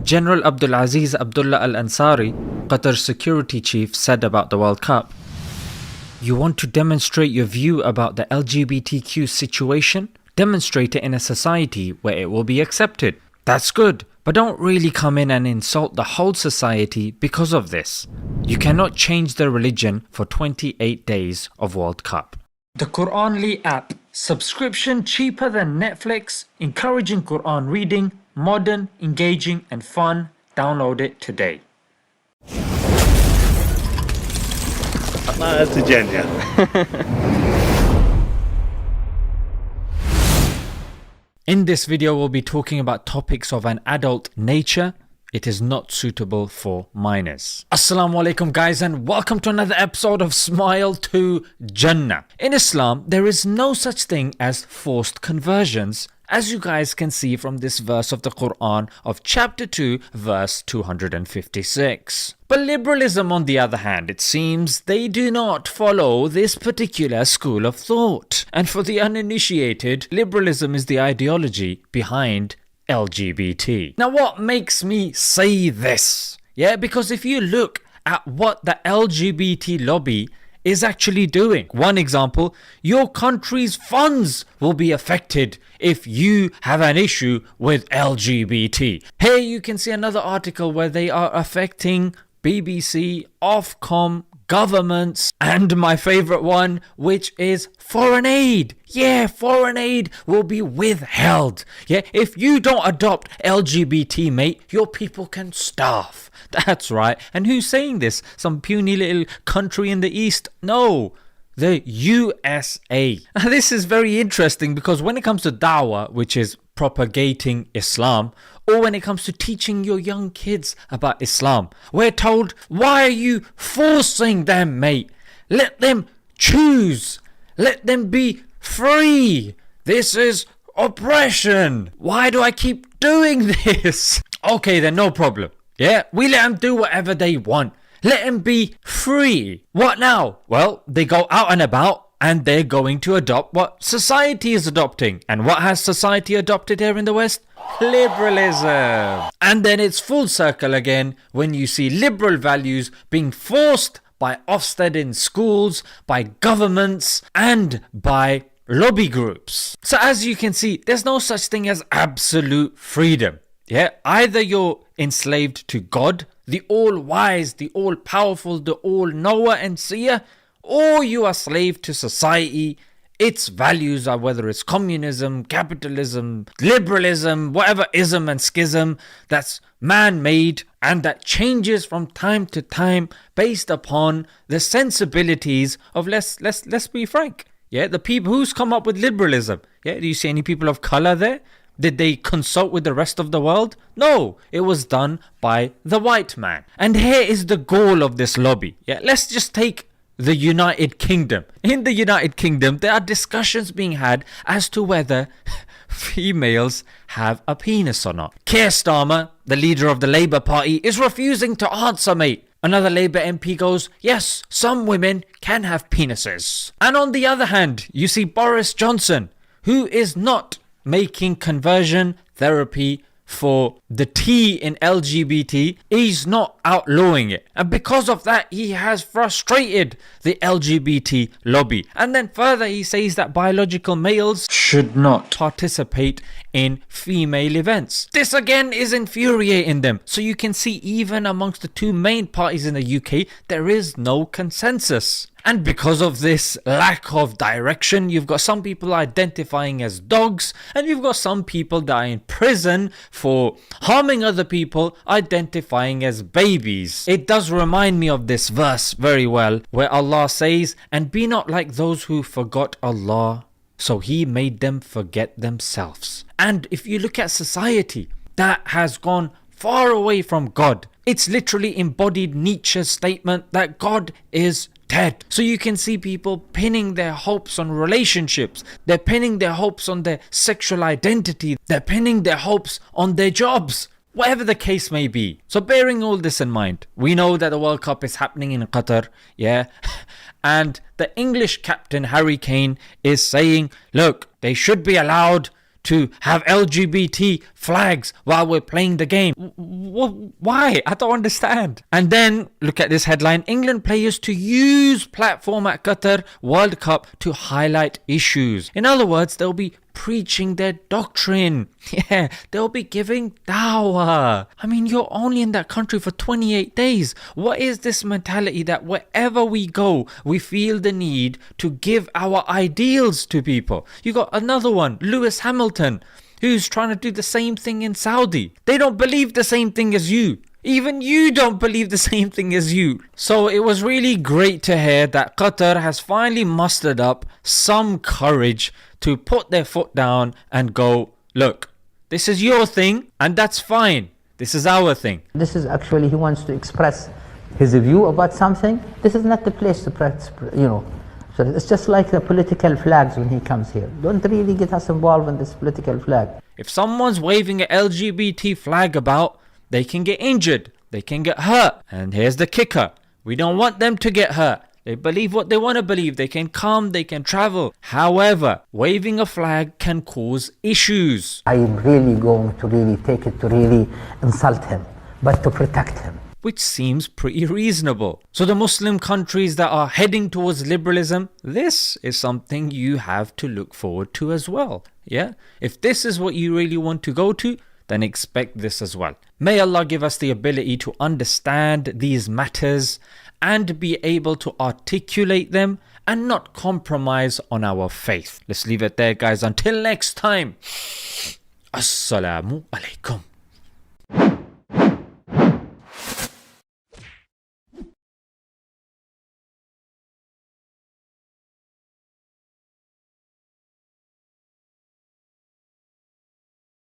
General Abdulaziz Abdullah Al Ansari, Qatar's security chief, said about the World Cup. You want to demonstrate your view about the LGBTQ situation? Demonstrate it in a society where it will be accepted. That's good, but don't really come in and insult the whole society because of this. You cannot change the religion for 28 days of World Cup. The Quranly app. Subscription cheaper than Netflix, encouraging Quran reading, modern, engaging and fun. Download it today. That's a genius. In this video, we'll be talking about topics of an adult nature. It is not suitable for minors. Assalamu alaikum guys, and welcome to another episode of Smile to Jannah. In Islam, there is no such thing as forced conversions, as you guys can see from this verse of the Quran of chapter 2 verse 256. But liberalism, on the other hand, it seems they do not follow this particular school of thought. And for the uninitiated, liberalism is the ideology behind LGBT. Now, what makes me say this? Because if you look at what the LGBT lobby is actually doing. One example, your country's funds will be affected if you have an issue with LGBT. Here you can see another article where they are affecting BBC, Ofcom, governments, and my favorite one, which is foreign aid. Foreign aid will be withheld. If you don't adopt LGBT, mate, your people can starve. That's right. And who's saying this? Some puny little country in the East? No, the USA. This is very interesting because when it comes to dawah, which is propagating Islam, or when it comes to teaching your young kids about Islam, we're told, why are you forcing them, mate? Let them choose. Let them be free. This is oppression. Why do I keep doing this? Okay, then no problem. We let them do whatever they want. Let them be free. What now? Well, they go out and about and they're going to adopt what society is adopting. And what has society adopted here in the West? Liberalism. And then it's full circle again when you see liberal values being forced by Ofsted in schools, by governments, and by lobby groups. So as you can see, there's no such thing as absolute freedom. Either you're enslaved to God, the all-wise, the all-powerful, the all-knower and seer, or you are slave to society. Its values are, whether it's communism, capitalism, liberalism, whatever ism and schism that's man-made and that changes from time to time based upon the sensibilities of, let's be frank, the people who's come up with liberalism. Do you see any people of color there? Did they consult with the rest of the world? No, it was done by the white man. And here is the goal of this lobby. Let's just take the United Kingdom. In the United Kingdom, there are discussions being had as to whether females have a penis or not. Keir Starmer, the leader of the Labour Party, is refusing to answer, mate. Another Labour MP goes, yes, some women can have penises. And on the other hand, you see Boris Johnson, who is not making conversion therapy for the T in LGBT. He's not outlawing it, and because of that he has frustrated the LGBT lobby. And then further he says that biological males should not participate in female events. This again is infuriating them. So you can see even amongst the two main parties in the UK there is no consensus. And because of this lack of direction, you've got some people identifying as dogs, and you've got some people that are in prison for harming other people, identifying as babies. It does remind me of this verse very well, where Allah says, and be not like those who forgot Allah, so He made them forget themselves. And if you look at society, that has gone far away from God. It's literally embodied Nietzsche's statement that God is dead. So you can see people pinning their hopes on relationships. They're pinning their hopes on their sexual identity. They're pinning their hopes on their jobs. Whatever the case may be. So bearing all this in mind, we know that the World Cup is happening in Qatar. And the English captain Harry Kane is saying, look, they should be allowed to have LGBT flags while we're playing the game. Why? I don't understand. And then look at this headline: England players to use platform at Qatar World Cup to highlight issues. In other words, they'll be preaching their doctrine. Yeah, they'll be giving dawah. I mean, you're only in that country for 28 days. What is this mentality that wherever we go, we feel the need to give our ideals to people? You got another one, Lewis Hamilton, who's trying to do the same thing in Saudi. They don't believe the same thing as you. Even you don't believe the same thing as you. So it was really great to hear that Qatar has finally mustered up some courage to put their foot down and go, look, this is your thing and that's fine. This is our thing. This is actually, he wants to express his view about something. This is not the place to practice, So it's just like the political flags when he comes here. Don't really get us involved in this political flag. If someone's waving an LGBT flag about, they can get injured. They can get hurt. And here's the kicker: we don't want them to get hurt. They believe what they want to believe. They can come, they can travel. However, waving a flag can cause issues. I am really going to really take it to really insult him, but to protect him. Which seems pretty reasonable. So the Muslim countries that are heading towards liberalism, this is something you have to look forward to as well. Yeah? If this is what you really want to go to, then expect this as well. May Allah give us the ability to understand these matters and be able to articulate them and not compromise on our faith. Let's leave it there, guys. Until next time. Assalamu alaikum.